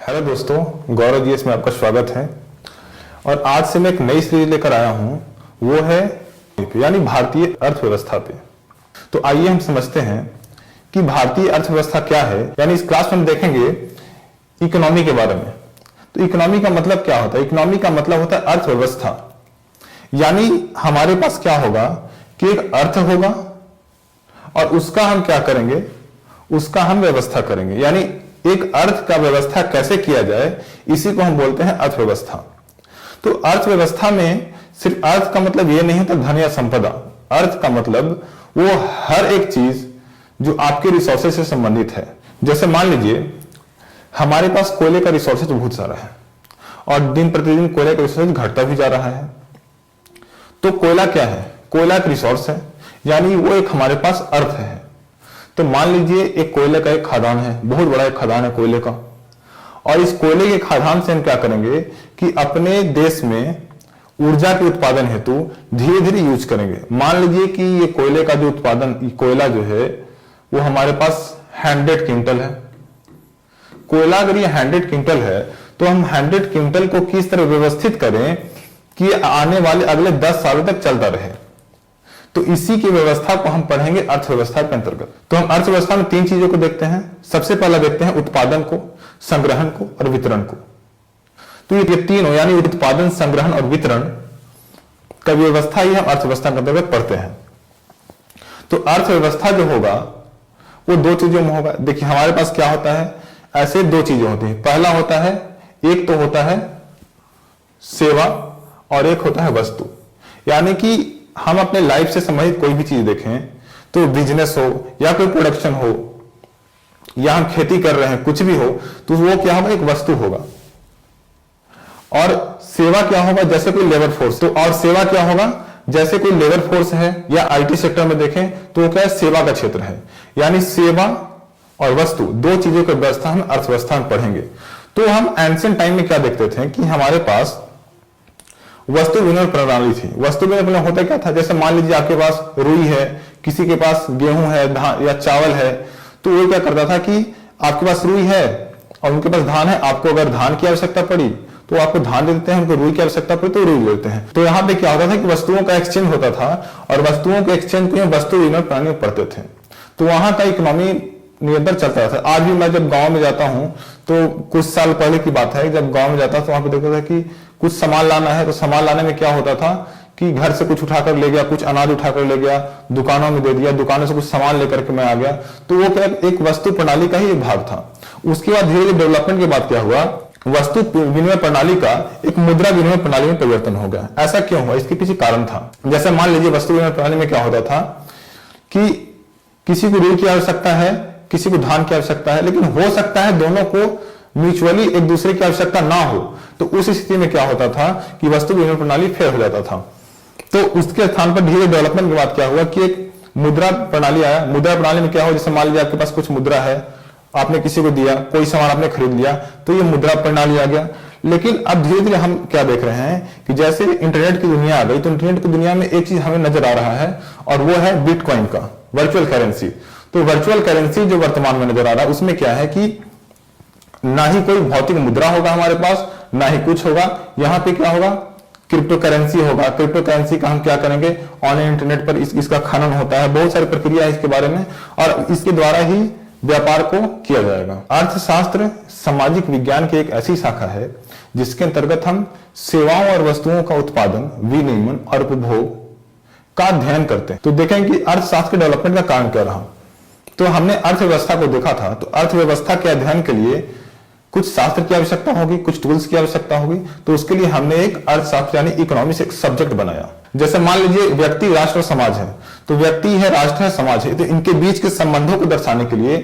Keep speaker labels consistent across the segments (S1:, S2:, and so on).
S1: Hello दोस्तों, गौरव जी इसमें आपका स्वागत है। और आज से मैं एक नई सीरीज लेकर आया हूं, वो है यानी भारतीय अर्थव्यवस्था पे। तो आइए हम समझते हैं कि भारतीय अर्थव्यवस्था क्या है। यानी इस क्लास में हम देखेंगे इकोनॉमी के बारे में। तो इकोनॉमी का मतलब क्या होता है? इकोनॉमी का मतलब होता है अर्थव्यवस्था। यानी हमारे पास क्या होगा कि एक अर्थ होगा और उसका हम क्या करेंगे, उसका हम व्यवस्था करेंगे। यानी एक अर्थ का व्यवस्था कैसे किया जाए, इसी को हम बोलते हैं अर्थव्यवस्था। तो अर्थव्यवस्था में सिर्फ अर्थ का मतलब यह नहीं होता धन या संपदा। अर्थ का मतलब वो हर एक चीज जो आपके रिसोर्सेज से संबंधित है। जैसे मान लीजिए हमारे पास कोयले का रिसोर्सेज बहुत सारा है और दिन प्रतिदिन कोयले का रिसोर्सेज घटता भी जा रहा है। तो कोयला क्या है? कोयला एक रिसोर्स है, यानी वो एक हमारे पास अर्थ है। तो मान लीजिए एक कोयले का एक खदान है, बहुत बड़ा एक खदान है कोयले का, और इस कोयले के खदान से हम क्या करेंगे कि अपने देश में ऊर्जा के उत्पादन हेतु धीरे धीरे यूज करेंगे। मान लीजिए कि ये कोयले का जो उत्पादन, कोयला जो है वो हमारे पास 100 क्विंटल है। कोयला अगर ये 100 क्विंटल है तो हम 100 क्विंटल को किस तरह व्यवस्थित करें कि आने वाले अगले 10 सालों तक चलता रहे। तो इसी की व्यवस्था को हम पढ़ेंगे अर्थव्यवस्था के अंतर्गत। तो हम अर्थव्यवस्था में 3 चीजों को देखते हैं। सबसे पहला देखते हैं उत्पादन को, संग्रहण को और वितरण को। तो ये तीनों यानी उत्पादन, संग्रहण और वितरण का व्यवस्था ही हम अर्थव्यवस्था के अंतर्गत पढ़ते हैं। तो अर्थव्यवस्था जो होगा वो 2 चीजों में होगा। देखिए हमारे पास क्या होता है, ऐसे 2 चीजें होती है। पहला होता है, एक तो होता है सेवा और एक होता है वस्तु। यानी कि हम अपने लाइफ से संबंधित कोई भी चीज देखें, तो बिजनेस हो या कोई प्रोडक्शन हो या हम खेती कर रहे हैं, कुछ भी हो, तो वो क्या होगा, एक वस्तु होगा। और सेवा क्या होगा, जैसे कोई लेबर फोर्स। तो और सेवा क्या होगा, जैसे कोई लेबर फोर्स है या आईटी सेक्टर में देखें तो वो क्या है, सेवा का क्षेत्र है। यानी सेवा और वस्तु 2 चीजों की व्यवस्था हम अर्थव्यवस्था में पढ़ेंगे। तो हम एंशिएंट टाइम में क्या देखते थे कि हमारे पास वस्तु विनिमय प्रणाली थी। वस्तु विनिमय प्रणाली होता क्या था, जैसे मान लीजिए आपके पास रुई है, किसी के पास गेहूं है, धान या चावल है, तो वो क्या करता था कि आपके पास रुई है और उनके पास धान है। आपको अगर धान की आवश्यकता पड़ी तो आपको धान दे देते हैं, उनको रुई की आवश्यकता पड़ी तो रुई देते हैं। तो यहाँ पे क्या होता था कि वस्तुओं का एक्सचेंज होता था और वस्तुओं के एक्सचेंज को वस्तु विनिमय प्रणाली में पढ़ते थे। तो वहां का इकोनॉमी निरंतर चलता था। आज भी मैं जब गांव में जाता हूं तो कुछ साल पहले की बात है, जब गांव में जाता तो वहां पे देखता था कि कुछ सामान लाना है, तो सामान लाने में क्या होता था कि घर से कुछ उठाकर ले गया, कुछ अनाज उठाकर ले गया, दुकानों में दे दिया, दुकानों से कुछ सामान लेकर के मैं आ गया। तो वो क्या एक वस्तु प्रणाली का ही एक भाग था। उसके बाद धीरे धीरे डेवलपमेंट के बाद क्या हुआ, वस्तु विनिमय प्रणाली का एक मुद्रा विनिमय प्रणाली में परिवर्तन हो गया। ऐसा क्यों हुआ, इसके पीछे कारण था। जैसे मान लीजिए वस्तु विनिमय प्रणाली में क्या होता था कि किसी को रुई की आवश्यकता है, किसी को धान की आवश्यकता है, लेकिन हो सकता है दोनों को म्यूचुअली एक दूसरे की आवश्यकता ना हो। तो उस स्थिति में क्या होता था कि वस्तु विनिमय प्रणाली फेल हो जाता था। तो उसके स्थान पर धीरे डेवलपमेंट के बाद क्या हुआ कि एक मुद्रा प्रणाली आया। मुद्रा प्रणाली में क्या हो, जैसे मान लीजिए आपके पास कुछ मुद्रा है, आपने किसी को दिया, कोई सामान आपने खरीद लिया, तो ये मुद्रा प्रणाली आ गया। लेकिन अब धीरे धीरे हम क्या देख रहे हैं कि जैसे इंटरनेट की दुनिया आ गई, तो इंटरनेट की दुनिया में एक चीज हमें नजर आ रहा है और वो है बिटकॉइन का, वर्चुअल करेंसी। तो वर्चुअल करेंसी जो वर्तमान में नजर आ रहा है उसमें क्या है कि ना ही कोई भौतिक मुद्रा होगा हमारे पास, ना ही कुछ होगा। यहां पे क्या होगा, क्रिप्टो करेंसी होगा। क्रिप्टो करेंसी का हम क्या करेंगे, ऑनलाइन इंटरनेट पर इसका खनन होता है, बहुत सारी प्रक्रिया है इसके बारे में, और इसके द्वारा ही व्यापार को किया जाएगा। अर्थशास्त्र सामाजिक विज्ञान की एक ऐसी शाखा है जिसके अंतर्गत हम सेवाओं और वस्तुओं का उत्पादन, विनिमय और उपभोग का अध्ययन करते हैं। तो देखें कि अर्थशास्त्र के डेवलपमेंट का कारण क्या रहा। तो हमने अर्थव्यवस्था को देखा था, तो अर्थव्यवस्था के अध्ययन के लिए कुछ शास्त्र की आवश्यकता होगी, कुछ टूल्स की आवश्यकता होगी। तो उसके लिए हमने एक अर्थशास्त्र यानी इकोनॉमिक्स एक सब्जेक्ट बनाया। जैसे मान लीजिए व्यक्ति, राष्ट्र और समाज है, तो व्यक्ति है, राष्ट्र है, समाज है, तो इनके बीच के संबंधों को दर्शाने के लिए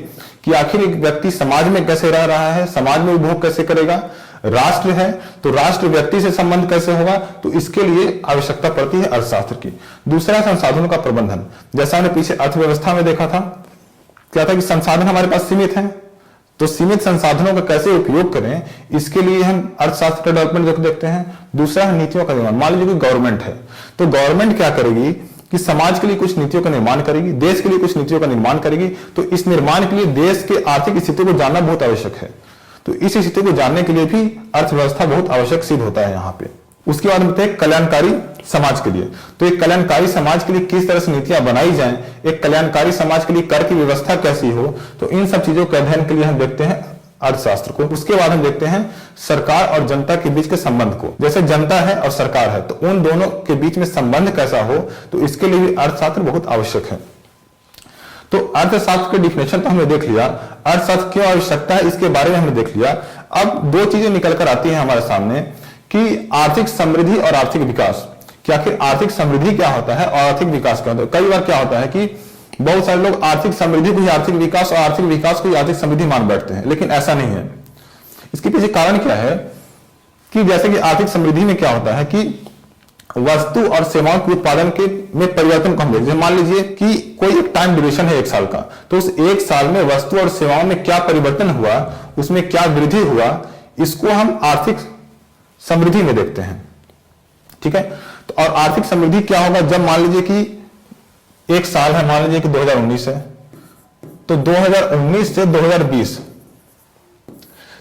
S1: कि आखिर एक व्यक्ति समाज में कैसे रह रहा है, समाज में उपभोग कैसे करेगा। राष्ट्र है तो राष्ट्र व्यक्ति से संबंध कैसे होगा, तो इसके लिए आवश्यकता पड़ती है अर्थशास्त्र की। दूसरा संसाधनों का प्रबंधन। जैसा हमने पीछे अर्थव्यवस्था में देखा था, क्या था कि संसाधन हमारे पास सीमित हैं, तो सीमित संसाधनों का कैसे उपयोग करें, इसके लिए हम अर्थशास्त्र का डेवलपमेंट देखते हैं। दूसरा है नीतियों का निर्माण। मान लीजिए कि गवर्नमेंट है, तो गवर्नमेंट क्या करेगी कि समाज के लिए कुछ नीतियों का निर्माण करेगी, देश के लिए कुछ नीतियों का निर्माण करेगी। तो इस निर्माण के लिए देश के आर्थिक स्थिति को जानना बहुत आवश्यक है। तो इस स्थिति को जानने के लिए भी अर्थव्यवस्था बहुत आवश्यक सिद्ध होता है यहाँ पे। उसके बाद होते हैं कल्याणकारी समाज के लिए। तो एक कल्याणकारी समाज के लिए किस तरह से नीतियां बनाई जाएं, एक कल्याणकारी समाज के लिए कर की व्यवस्था कैसी हो, तो इन सब चीजों के अध्ययन के लिए हम देखते हैं अर्थशास्त्र को। उसके बाद हम देखते हैं सरकार और जनता के बीच के संबंध को। जैसे जनता है और सरकार है, तो उन दोनों के बीच में संबंध कैसा हो, तो इसके लिए भी अर्थशास्त्र बहुत आवश्यक है। तो अर्थशास्त्र के डिफिनेशन तो हमने देख लिया, अर्थशास्त्र क्यों आवश्यकता है इसके बारे में हमने देख लिया। अब दो चीजें निकल कर आती हैं हमारे सामने कि आर्थिक समृद्धि और आर्थिक विकास। कि आखिर आर्थिक समृद्धि क्या होता है और आर्थिक विकास क्या होता है। कई बार क्या होता है कि बहुत सारे लोग आर्थिक समृद्धि को ही आर्थिक विकास और आर्थिक विकास को ही आर्थिक समृद्धि मान बैठते हैं, लेकिन ऐसा नहीं है। इसके पीछे कारण क्या है कि जैसे कि आर्थिक समृद्धि में क्या होता है कि वस्तु और सेवाओं के उत्पादन के में परिवर्तन को हम देखते हैं। मान लीजिए कि कोई एक टाइम ड्यूरेशन है 1 साल का, तो उस 1 साल में वस्तु और सेवाओं में क्या परिवर्तन हुआ, उसमें क्या वृद्धि हुआ, इसको हम आर्थिक समृद्धि में देखते हैं। ठीक है। तो और आर्थिक समृद्धि क्या होगा जब मान लीजिए कि 1 साल है, मान लीजिए कि 2019 है, तो 2019 से 2020,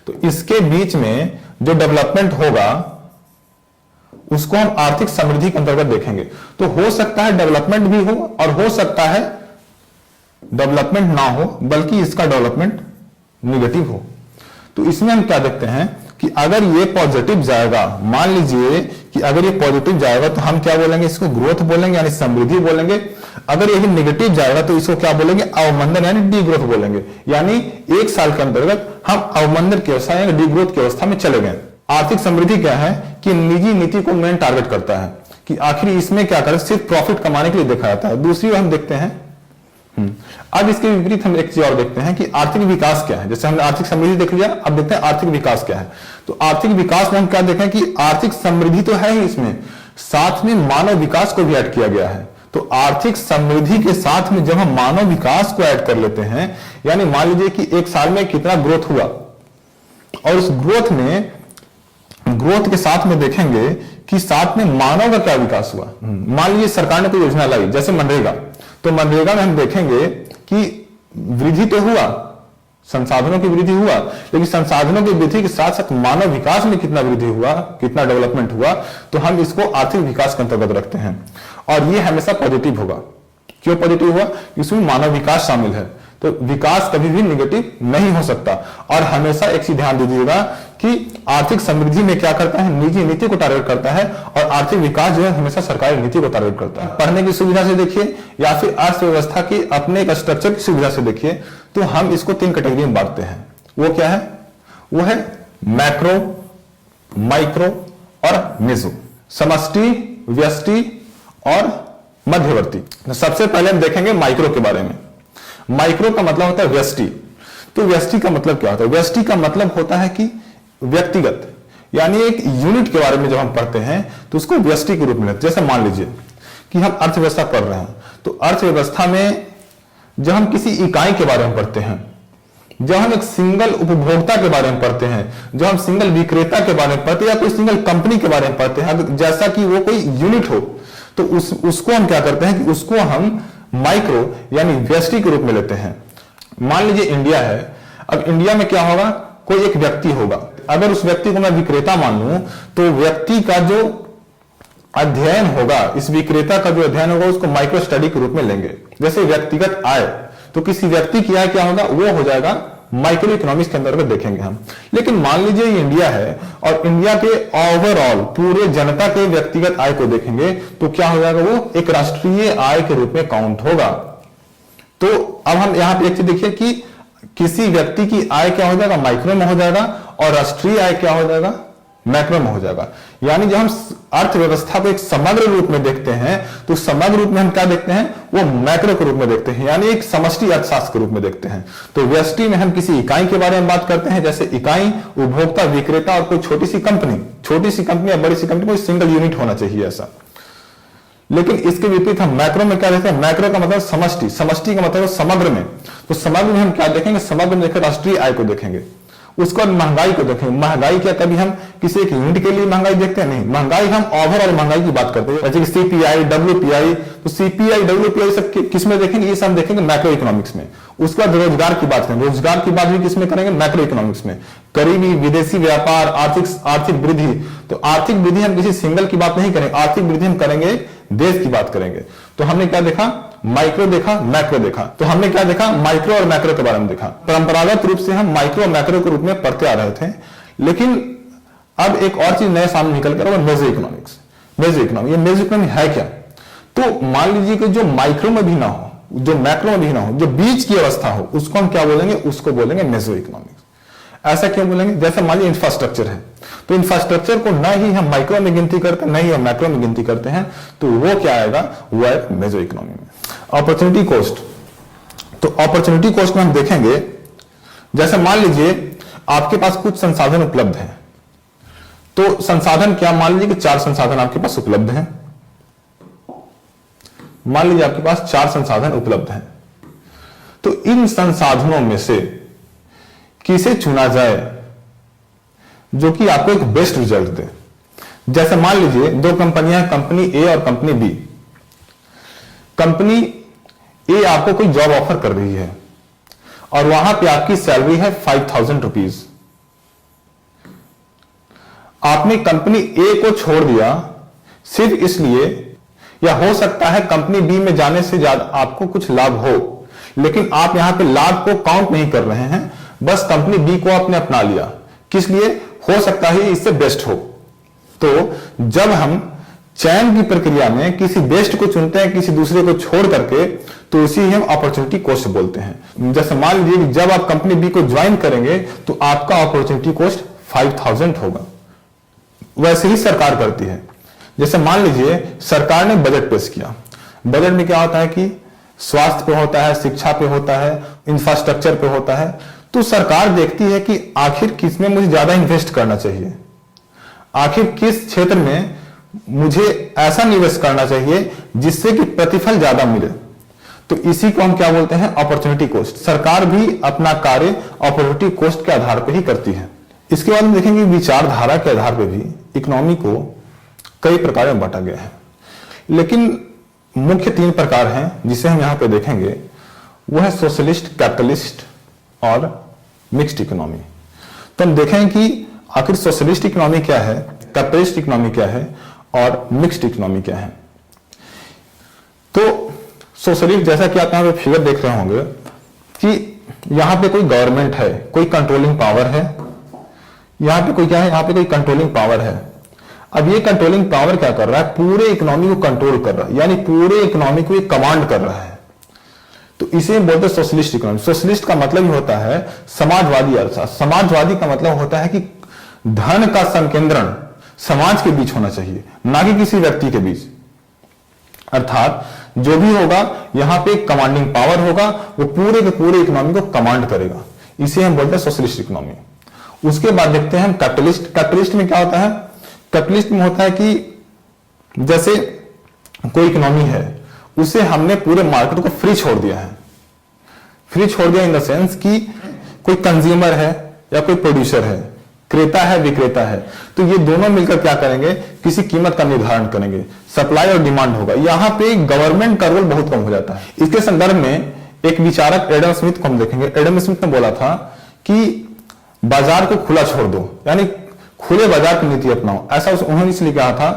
S1: तो इसके बीच में जो डेवलपमेंट होगा उसको हम आर्थिक समृद्धि के अंतर्गत देखेंगे। तो हो सकता है डेवलपमेंट भी हो और हो सकता है डेवलपमेंट ना हो, बल्कि इसका डेवलपमेंट निगेटिव हो। तो इसमें हम क्या देखते हैं कि अगर ये पॉजिटिव जाएगा, मान लीजिए कि अगर ये पॉजिटिव जाएगा तो हम क्या बोलेंगे, इसको ग्रोथ बोलेंगे यानी समृद्धि बोलेंगे। अगर ये निगेटिव जाएगा तो इसको क्या बोलेंगे, अवमंदन यानी डी ग्रोथ बोलेंगे। यानी 1 साल के अंतर्गत हम अवमंदन की अवस्था या डी ग्रोथ की अवस्था में चले गए। आर्थिक समृद्धि क्या है कि निजी नीति को मेन टारगेट करता है कि आखिर इसमें क्या करें, सिर्फ प्रॉफिट कमाने के लिए देखा जाता है। दूसरी हम देखते हैं अब इसके विपरीत हम एक चीज और देखते हैं कि आर्थिक विकास क्या है। जैसे हमने आर्थिक समृद्धि देख लिया, अब देखते हैं आर्थिक विकास क्या है। तो आर्थिक विकास में हम क्या देखें कि आर्थिक समृद्धि तो है ही, इसमें साथ में मानव विकास को भी ऐड किया गया है। तो आर्थिक समृद्धि के साथ में जब हम मानव विकास को ऐड कर लेते हैं, यानी मान लीजिए कि 1 साल में कितना ग्रोथ हुआ और उस ग्रोथ के साथ में देखेंगे कि साथ में मानव का क्या विकास हुआ। मान लीजिए सरकार ने कोई योजना लाई जैसे मनरेगा, तो मनरेगा में हम देखेंगे कि वृद्धि तो हुआ, संसाधनों की वृद्धि हुआ, लेकिन संसाधनों की वृद्धि के साथ साथ मानव विकास में कितना वृद्धि हुआ, कितना डेवलपमेंट हुआ, तो हम इसको आर्थिक विकास के अंतर्गत रखते हैं। और ये हमेशा पॉजिटिव होगा। क्यों पॉजिटिव हुआ, इसमें मानव विकास शामिल है। तो विकास कभी भी निगेटिव नहीं हो सकता। और हमेशा एक चीज ध्यान दीजिएगा कि आर्थिक समृद्धि में क्या करता है, निजी नीति को टारगेट करता है, और आर्थिक विकास जो है हमेशा सरकारी नीति को टारगेट करता है। पढ़ने की सुविधा से देखिए या फिर अर्थव्यवस्था की अपने एक स्ट्रक्चर की सुविधा से देखिए, तो हम इसको 3 कैटेगरी में बांटते हैं। वो क्या है, वो है मैक्रो, माइक्रो और मेसो, समष्टि, व्यष्टि और मध्यवर्ती। सबसे पहले हम देखेंगे माइक्रो के बारे में। माइक्रो का मतलब होता है व्यष्टि। तो व्यष्टि का मतलब क्या होता है, व्यष्टि का मतलब होता है कि व्यक्तिगत, यानी एक यूनिट के बारे में जब हम पढ़ते हैं तो उसको व्यष्टि के रूप में लेते हैं। जैसे मान लीजिए कि हम अर्थव्यवस्था पढ़ रहे हैं, तो अर्थव्यवस्था में जब हम किसी इकाई के बारे में पढ़ते हैं, जब हम एक सिंगल उपभोक्ता के बारे में पढ़ते हैं, जब हम सिंगल विक्रेता के बारे में पढ़ते हैं या कोई सिंगल कंपनी के बारे में पढ़ते हैं, जैसा कि वो कोई यूनिट हो, तो उसको हम क्या करते हैं कि उसको हम माइक्रो यानी व्यष्टि के रूप में लेते हैं। मान लीजिए इंडिया है, अब इंडिया में क्या होगा, कोई एक व्यक्ति होगा। अगर उस व्यक्ति को मैं विक्रेता मान लूं, तो व्यक्ति का जो अध्ययन होगा, इस विक्रेता का जो अध्ययन होगा, उसको माइक्रो स्टडी के रूप में लेंगे। जैसे व्यक्तिगत आय, तो किसी व्यक्ति की आय क्या होगा, वो हो जाएगा माइक्रो इकोनॉमिक्स के अंतर्गत देखेंगे हम। लेकिन मान लीजिए ये इंडिया है और इंडिया के ओवरऑल पूरे जनता के व्यक्तिगत आय को देखेंगे, तो क्या हो जाएगा, वो एक राष्ट्रीय आय के रूप में काउंट होगा। तो अब हम यहां पे एक चीज देखिए कि किसी व्यक्ति की आय क्या हो जाएगा, माइक्रो में हो जाएगा, और राष्ट्रीय आय क्या हो जाएगा, मैक्रो में हो जाएगा। यानी जब हम अर्थव्यवस्था को एक समग्र रूप में देखते हैं, तो समग्र रूप में हम क्या देखते हैं, वो मैक्रो के रूप में देखते हैं, यानी एक समष्टि अर्थशास्त्र के रूप में देखते हैं। तो व्यष्टि में हम किसी इकाई के बारे में बात करते हैं, जैसे इकाई, उपभोक्ता, विक्रेता और कोई छोटी सी कंपनी या बड़ी सी कंपनी, कोई सिंगल यूनिट होना चाहिए ऐसा। लेकिन इसके विपरीत हम मैक्रो में क्या देखते हैं, मैक्रो का मतलब समष्टि, समष्टि का मतलब समग्र में। तो समग्र में हम क्या देखेंगे, समग्र में देखकर राष्ट्रीय आय को देखेंगे। उसके बाद महंगाई को देखेंगे। महंगाई क्या कभी हम किसी एक यूनिट के लिए महंगाई देखते हैं, नहीं, महंगाई हम ओवरऑल महंगाई की बात करते हैं, जैसे कि सीपीआई, डब्ल्यूपीआई। तो सीपीआई, डब्ल्यूपीआई सब किस में देखेंगे, ये सब देखेंगे मैक्रो इकोनॉमिक्स में। उसके बाद रोजगार की बात करेंगे, रोजगार की बात भी किसमें करेंगे, मैक्रो इकोनॉमिक्स में। करीबी विदेशी व्यापार, आर्थिक वृद्धि। तो आर्थिक वृद्धि हम किसी सिंगल की बात नहीं करेंगे, आर्थिक वृद्धि हम करेंगे देश की बात करेंगे। तो हमने क्या देखा, माइक्रो देखा, मैक्रो देखा। तो हमने क्या देखा, माइक्रो और मैक्रो के बारे में देखा। परंपरागत रूप से हम माइक्रो और मैक्रो के रूप में पढ़ते आ रहे थे, लेकिन अब एक और चीज नए सामने निकल कर, मेजर इकोनॉमिक्स। मेजर इकोनॉमी, ये मेजर इकोनॉमी है क्या? तो मान लीजिए कि जो माइक्रो में भी ना हो, जो मैक्रो में भी ना हो, जो बीच की अवस्था हो, उसको हम क्या बोलेंगे, उसको बोलेंगे मेजर इकोनॉमिक्स। ऐसा क्यों बोलेंगे? जैसे मान लीजिए इंफ्रास्ट्रक्चर है, तो इंफ्रास्ट्रक्चर को न ही हम माइक्रो में गिनती करते हैं, न ही हम मैक्रो में गिनती करते हैं, तो वो क्या आएगा, वो है मेजर इकोनॉमी में। अपॉर्चुनिटी कॉस्ट, तो अपॉर्चुनिटी कॉस्ट में हम देखेंगे, जैसे मान लीजिए आपके पास कुछ संसाधन उपलब्ध हैं, तो संसाधन क्या, मान लीजिए कि 4 संसाधन आपके पास उपलब्ध हैं। मान लीजिए आपके पास 4 संसाधन उपलब्ध हैं, तो इन संसाधनों में से किसे चुना जाए जो कि आपको एक बेस्ट रिजल्ट दे। जैसे मान लीजिए 2 कंपनियां, कंपनी ए और कंपनी बी। कंपनी ए आपको कोई जॉब ऑफर कर रही है और वहां पे आपकी सैलरी है 5,000 रुपीज। आपने कंपनी ए को छोड़ दिया सिर्फ इसलिए, या हो सकता है कंपनी बी में जाने से ज्यादा आपको कुछ लाभ हो, लेकिन आप यहां पे लाभ को काउंट नहीं कर रहे हैं, बस कंपनी बी को आपने अपना लिया। किस लिए? हो सकता है इससे बेस्ट हो। तो जब हम चयन की प्रक्रिया में किसी बेस्ट को चुनते हैं किसी दूसरे को छोड़ करके, तो इसी हम अपॉर्चुनिटी कॉस्ट बोलते हैं। जैसे मान लीजिए कि जब आप कंपनी बी को ज्वाइन करेंगे तो आपका अपॉर्चुनिटी कॉस्ट 5,000 होगा। वैसे ही सरकार करती है। जैसे मान लीजिए सरकार ने बजट पेश किया, बजट में क्या होता है कि स्वास्थ्य पे होता है, शिक्षा पे होता है, इंफ्रास्ट्रक्चर पे होता है। तो सरकार देखती है कि आखिर किस में मुझे ज्यादा इन्वेस्ट करना चाहिए, आखिर किस क्षेत्र में मुझे ऐसा निवेश करना चाहिए जिससे कि प्रतिफल ज्यादा मिले। तो इसी को हम क्या बोलते हैं, अपॉर्चुनिटी कॉस्ट। सरकार भी अपना कार्य अपॉर्चुनिटी कॉस्ट के आधार पर ही करती है। इसके बाद हम देखेंगे विचारधारा के आधार पर भी इकोनॉमी को कई प्रकार में बांटा गया है, लेकिन मुख्य 3 प्रकार हैं जिसे हम यहां पे देखेंगे। वो है सोशलिस्ट, कैपिटलिस्ट और मिक्स्ड इकोनॉमी। तो हम देखें कि आखिर सोशलिस्ट इकोनॉमी क्या है, कैपिटलिस्ट इकोनॉमी क्या है और मिक्स्ड इकोनॉमी क्या है। तो सोशलिस्ट, जैसा कि आप यहां पे फिगर देख रहे होंगे कि यहां पे कोई गवर्नमेंट है, कोई कंट्रोलिंग पावर है। यहां पे कोई क्या है, यहां पे कोई कंट्रोलिंग पावर है। अब ये कंट्रोलिंग पावर क्या कर रहा है, पूरे इकोनॉमी को कंट्रोल कर रहा है, यानी पूरे इकोनॉमी को ये कमांड कर रहा है। तो इसे बोलते हैं सोशलिस्ट इकोनॉमी। सोशलिस्ट का मतलब ही होता है समाजवादी अर्थशास्त्र। समाजवादी का मतलब होता है कि धन का संकेंद्रण समाज के बीच होना चाहिए, ना कि किसी व्यक्ति के बीच। अर्थात जो भी होगा यहां पे कमांडिंग पावर होगा, वो पूरे के पूरे इकोनॉमी को कमांड करेगा। इसे हम बोलते हैं सोशलिस्ट इकोनॉमी। उसके बाद देखते हैं हम कैपिटलिस्ट। कैपिटलिस्ट में क्या होता है, कैपिटलिस्ट में होता है कि जैसे कोई इकोनॉमी है, उसे हमने पूरे मार्केट को फ्री छोड़ दिया है। फ्री छोड़ दिया इन द सेंस कि कोई कंज्यूमर है या कोई प्रोड्यूसर है, क्रेता है, विक्रेता है, तो ये दोनों मिलकर क्या करेंगे, किसी कीमत का निर्धारण करेंगे। सप्लाई और डिमांड होगा। यहां पे गवर्नमेंट का रोल बहुत कम हो जाता है। इसके संदर्भ में एक विचारक एडम स्मिथ को हम देखेंगे। एडम स्मिथ ने बोला था कि बाजार को खुला छोड़ दो, यानी खुले बाजार की नीति अपनाओ। ऐसा उन्होंने इसलिए कहा था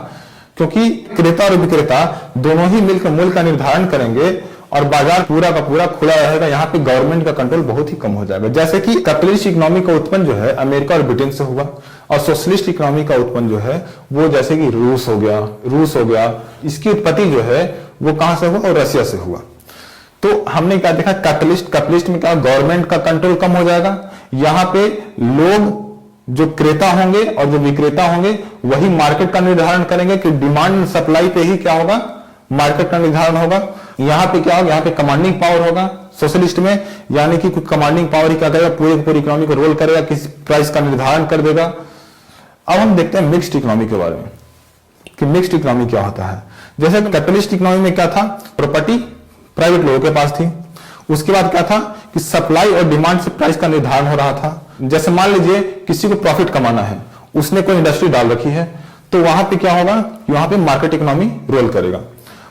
S1: क्योंकि क्रेता और विक्रेता दोनों ही मिलकर मूल्य का निर्धारण करेंगे और बाजार पूरा का पूरा खुला रहेगा। यहाँ पे गवर्नमेंट का कंट्रोल बहुत ही कम हो जाएगा। जैसे कि कैपिटलिस्ट इकोनॉमी का उत्पन्न जो है अमेरिका और ब्रिटेन से हुआ, और सोशलिस्ट इकोनॉमी का उत्पन्न जो है वो जैसे कि रूस हो गया। इसकी उत्पत्ति जो है वो कहां से हुआ, और रशिया से हुआ। तो हमने क्या देखा, कैपिटलिस्ट में क्या, गवर्नमेंट का कंट्रोल कम हो जाएगा। यहाँ पे लोग जो क्रेता होंगे और जो विक्रेता होंगे वही मार्केट का निर्धारण करेंगे कि डिमांड सप्लाई पे ही क्या होगा, मार्केट का निर्धारण होगा। यहां पे क्या होगा, यहां पे कमांडिंग पावर होगा सोशलिस्ट में, यानी कि कुछ कमांडिंग पावर ही क्या करेगा, पूरी इकोनॉमी को रोल करेगा, किसी प्राइस का निर्धारण कर देगा। अब हम देखते हैं मिक्स्ड इकोनॉमी के बारे में कि मिक्स्ड इकोनॉमी क्या होता है। जैसे कैपिटलिस्ट इकोनॉमी में क्या था, प्रॉपर्टी प्राइवेट लोगों के पास थी। उसके बाद क्या था कि सप्लाई और डिमांड से प्राइस का निर्धारण हो रहा था। जैसे मान लीजिए किसी को प्रॉफिट कमाना है, उसने कोई इंडस्ट्री डाल रखी है, तो वहां पे क्या होगा, वहां पे मार्केट इकोनॉमी रोल करेगा।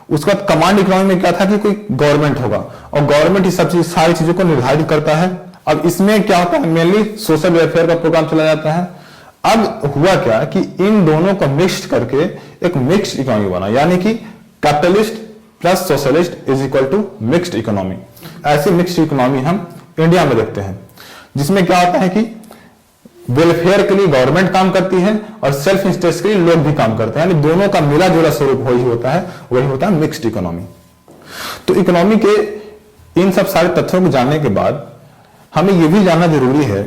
S1: उसके बाद कमांड इकोनॉमी में क्या था कि कोई गवर्नमेंट होगा और गवर्नमेंट ही सब सारी चीजों को निर्धारित करता है अब इसमें क्या होता है, मेनली सोशल वेलफेयर का प्रोग्राम चला जाता है। अब हुआ क्या कि इन दोनों को मिक्स करके एक मिक्स्ड इकोनॉमी बना, यानी कि capitalist plus socialist is equal to mixed economy. ऐसी मिक्स्ड इकोनॉमी हम इंडिया में देखते हैं, जिसमें क्या होता है कि वेलफेयर के लिए गवर्नमेंट काम करती है और सेल्फ इंटरेस्ट के लिए लोग भी काम करते हैं, यानी दोनों का मिला जुला स्वरूप वही होता है मिक्स्ड इकोनॉमी। तो इकोनॉमी के इन सब सारे तथ्यों को जानने के बाद हमें यह भी जानना जरूरी है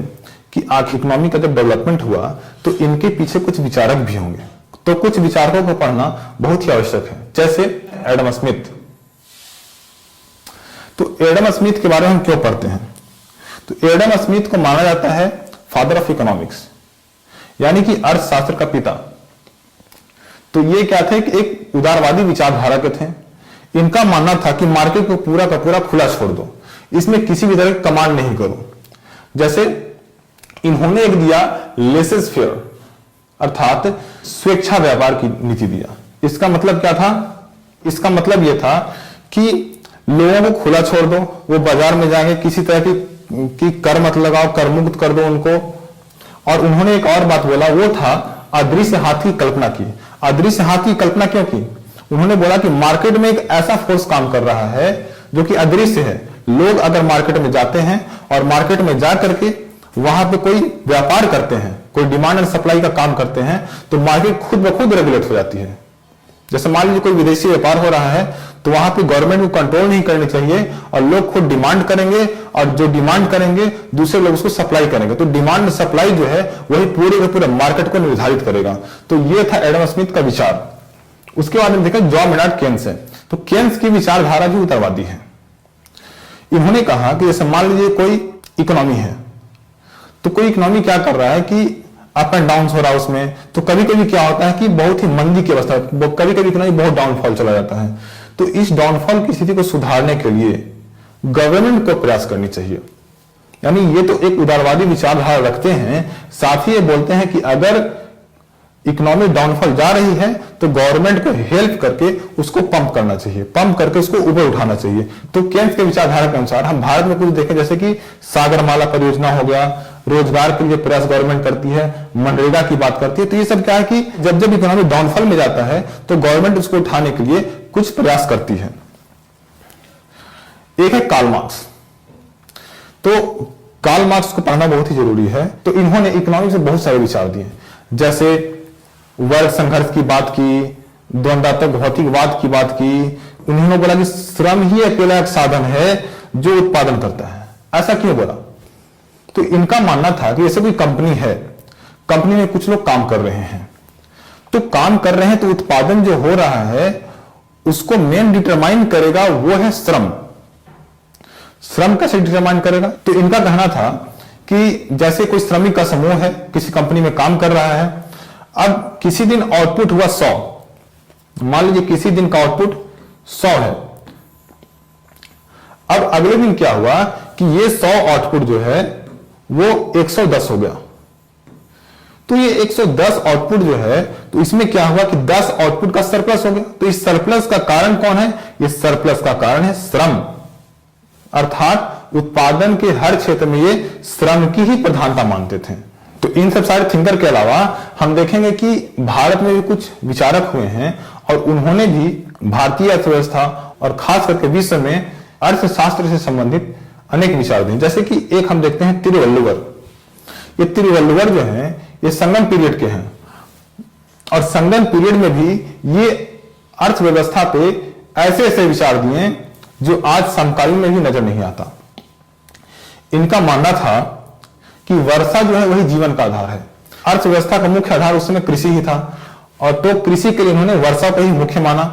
S1: कि आखिर इकोनॉमी का जब डेवलपमेंट हुआ तो इनके पीछे कुछ विचारक भी होंगे, तो कुछ विचारकों को पढ़ना बहुत ही आवश्यक है, जैसे एडम स्मिथ। तो एडम स्मिथ के बारे में हम क्यों पढ़ते हैं? तो एडम स्मिथ को माना जाता है फादर ऑफ इकोनॉमिक्स, यानी कि अर्थशास्त्र का पिता। तो ये क्या थे कि एक उदारवादी विचारधारा के थे। इनका मानना था कि मार्केट को पूरा का पूरा खुला छोड़ दो, इसमें किसी भी तरह की कमांड नहीं करो। जैसे इन्होंने एक दिया लेसेस फेयर, अर्थात स्वेच्छा व्यापार की नीति दिया। इसका मतलब क्या था? इसका मतलब यह था कि लोगों को खुला छोड़ दो, वो बाजार में जाएंगे, किसी तरह की कर मत लगाओ, कर मुक्त कर दो उनको। और उन्होंने एक और बात बोला, वो था अदृश्य हाथ की कल्पना की। अदृश्य हाथ की कल्पना क्यों की? उन्होंने बोला कि मार्केट में एक ऐसा फोर्स काम कर रहा है जो कि अदृश्य है। लोग अगर मार्केट में जाते हैं और मार्केट में जा करके वहां पे कोई व्यापार करते हैं, कोई डिमांड एंड सप्लाई का काम करते हैं, तो मार्केट खुद ब खुद रेगुलेट हो जाती है। जैसे मान लीजिए कोई विदेशी व्यापार हो रहा है तो वहां पे गवर्नमेंट को कंट्रोल नहीं करनी चाहिए और लोग खुद डिमांड करेंगे और जो डिमांड करेंगे दूसरे लोग उसको सप्लाई करेंगे। तो डिमांड सप्लाई जो है वही पूरे के पूरे मार्केट को निर्धारित करेगा। तो ये था एडम स्मिथ का विचार। उसके बाद में देखा जॉन मेनार्ड केन्स है। तो केन्स की विचारधारा जो उदारवादी है। इन्होंने कहा कि जैसे मान लीजिए कोई इकोनॉमी है, तो कोई इकोनॉमी क्या कर रहा है कि अप एंड डाउन हो रहा है उसमें, तो कभी कभी क्या होता है कि बहुत ही मंदी की अवस्था, कभी कभी इकोनॉमी बहुत डाउनफॉल चला जाता है। तो इस डाउनफॉल की स्थिति को सुधारने के लिए गवर्नमेंट को प्रयास करनी चाहिए। यानी ये तो एक उदारवादी विचारधारा रखते हैं, साथ ही ये बोलते हैं कि अगर इकोनॉमिक डाउनफॉल जा रही है तो गवर्नमेंट को हेल्प करके उसको पंप करना चाहिए, पंप करके उसको ऊपर उठाना चाहिए। तो केन्स के विचारधारा के अनुसार हम भारत में कुछ देखें, जैसे कि सागरमाला परियोजना हो गया, रोजगार के लिए प्रयास गवर्नमेंट करती है, मनरेगा की बात करती है। तो ये सब क्या है कि जब जब इकोनॉमी डाउनफॉल में जाता है तो गवर्नमेंट उसको उठाने के लिए कुछ प्रयास करती है। एक है कार्ल मार्क्स। तो कार्ल मार्क्स को पढ़ना बहुत ही जरूरी है। तो इन्होंने इकोनॉमी से बहुत सारे विचार दिए, जैसे वर्ग संघर्ष की बात की, द्वंद्वात्मक भौतिकवाद की बात की। उन्होंने बोला कि श्रम ही अकेला एक साधन है जो उत्पादन करता है। ऐसा क्यों बोला? तो इनका मानना था कि जैसे कोई कंपनी है, कंपनी में कुछ लोग काम कर रहे हैं, तो काम कर रहे हैं तो उत्पादन जो हो रहा है उसको मेन डिटरमाइन करेगा वो है श्रम। श्रम कैसे डिटरमाइन करेगा? तो इनका कहना था कि जैसे कोई श्रमिक का समूह है, किसी कंपनी में काम कर रहा है, अब किसी दिन आउटपुट हुआ 100, मान लीजिए किसी दिन का आउटपुट 100 है। अब अगले दिन क्या हुआ कि ये 100 आउटपुट जो है वो 110 हो गया। तो ये 110 आउटपुट जो है, तो इसमें क्या हुआ कि 10 आउटपुट का सरप्लस हो गया। तो इस सरप्लस का कारण कौन है? ये सरप्लस का कारण है श्रम। अर्थात उत्पादन के हर क्षेत्र में ये श्रम की ही प्रधानता मानते थे। तो इन सब सारे थिंकर के अलावा हम देखेंगे कि भारत में भी कुछ विचारक हुए हैं और उन्होंने भी भारतीय अर्थव्यवस्था और खास करके विश्व में अर्थशास्त्र से संबंधित अनेक विचार दिए। जैसे कि एक हम देखते हैं तिरुवल्लुवर। ये तिरुवल्लुवर जो है ये संगम पीरियड के हैं और संगम पीरियड में भी ये अर्थव्यवस्था पे ऐसे ऐसे विचार दिए जो आज समकालीन में भी नजर नहीं आता। इनका मानना था कि वर्षा जो है वही जीवन का आधार है। अर्थव्यवस्था का मुख्य आधार उस समय कृषि ही था और तो कृषि के लिए उन्होंने वर्षा को ही मुख्य माना।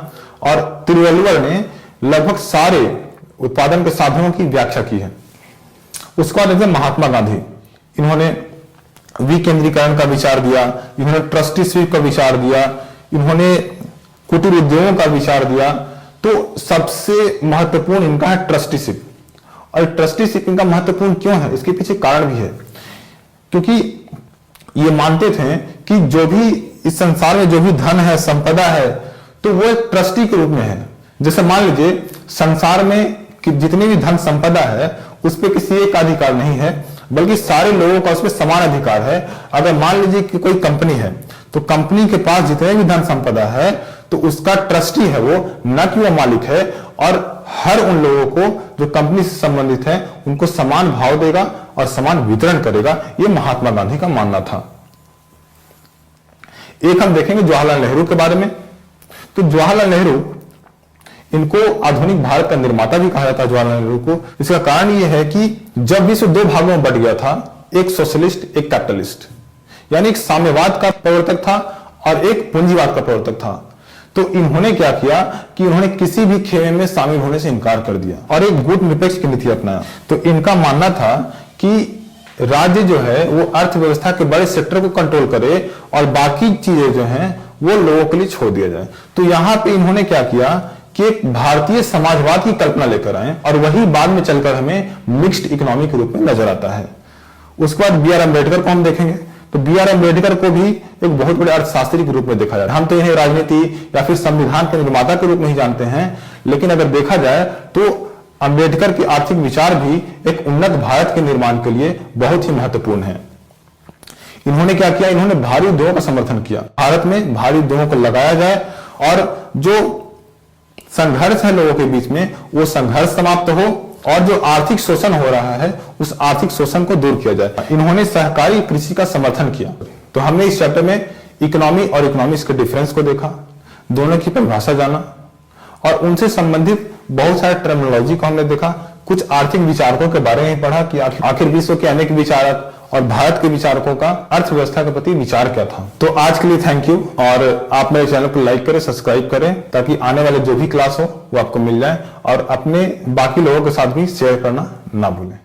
S1: और तिरुवल्लुवर ने लगभग सारे उत्पादन के साधनों की व्याख्या की है। उसके बाद महात्मा गांधी, इन्होंने विकेंद्रीकरण का विचार दिया, इन्होंने ट्रस्टीशिप का विचार दिया, इन्होंने कुटीर उद्योगों का विचार दिया। तो सबसे महत्वपूर्ण इनका है ट्रस्टीशिप। और ट्रस्टीशिप इनका महत्वपूर्ण क्यों है? इसके पीछे कारण भी है, क्योंकि ये मानते थे कि जो भी इस संसार में जो भी धन है, संपदा है, तो वो एक ट्रस्टी के रूप में है। जैसे मान लीजिए संसार में कि जितनी भी धन संपदा है उस पर किसी एक का अधिकार नहीं है, बल्कि सारे लोगों का उसमें समान अधिकार है। अगर मान लीजिए कि कोई कंपनी है, तो कंपनी के पास जितने भी धन संपदा है तो उसका ट्रस्टी है वो, न कि वो मालिक है। और हर उन लोगों को जो कंपनी से संबंधित है उनको समान भाव देगा और समान वितरण करेगा। ये महात्मा गांधी का मानना था। एक हम देखेंगे जवाहरलाल नेहरू के बारे में। तो जवाहरलाल नेहरू, इनको आधुनिक भारत का निर्माता भी कहा जाता है जवाहरलाल नेहरू को। इसका कारण यह है कि जब विश्व दो भागों में बट गया था, एक सोशलिस्ट एक कैपिटलिस्ट, यानी एक साम्यवाद का प्रवर्तक था और एक पूंजीवाद का प्रवर्तक था। तो इन्होंने क्या किया कि उन्होंने किसी भी खेमे में शामिल होने से इनकार कर दिया और एक गुट निरपेक्ष की नीति अपनाया। तो इनका मानना था कि राज्य जो है वो अर्थव्यवस्था के बड़े सेक्टर को कंट्रोल करे और बाकी चीजें जो हैं वो लोगों के लिए छोड़ दिया जाए। तो यहां पे इन्होंने क्या किया कि एक भारतीय समाजवाद की कल्पना लेकर आए और वही बाद में चलकर हमें मिक्स्ड इकोनॉमी के रूप में नजर आता है। उसके बाद बी आर अम्बेडकर को हम देखेंगे। तो बी आर अम्बेडकर को भी एक बहुत बड़े अर्थशास्त्री के रूप में देखा जाए। हम तो इन्हें राजनीति या फिर संविधान के निर्माता के रूप में ही जानते हैं, लेकिन अगर देखा जाए तो अम्बेडकर के आर्थिक विचार भी एक उन्नत भारत के निर्माण के लिए बहुत ही महत्वपूर्ण है। इन्होंने क्या किया, इन्होंने भारी उद्योगों का समर्थन किया। भारत में भारी उद्योगों को लगाया जाए और जो संघर्ष है लोगों के बीच में वो संघर्ष समाप्त हो और जो आर्थिक शोषण हो रहा है उस आर्थिक शोषण को दूर किया जाए। इन्होंने सहकारी कृषि का समर्थन किया। तो हमने इस चैप्टर में इकोनॉमी और इकोनॉमिक्स के डिफरेंस को देखा, दोनों की परिभाषा जाना और उनसे संबंधित बहुत सारे टर्मिनोलॉजी को हमने देखा। कुछ आर्थिक विचारकों के बारे में पढ़ा कि आखिर विश्व के अनेक विचारक और भारत के विचारकों का अर्थव्यवस्था के प्रति विचार क्या था। तो आज के लिए थैंक यू और आप मेरे चैनल को लाइक करें, सब्सक्राइब करें ताकि आने वाले जो भी क्लास हो वो आपको मिल जाए और अपने बाकी लोगों के साथ भी शेयर करना ना भूलें।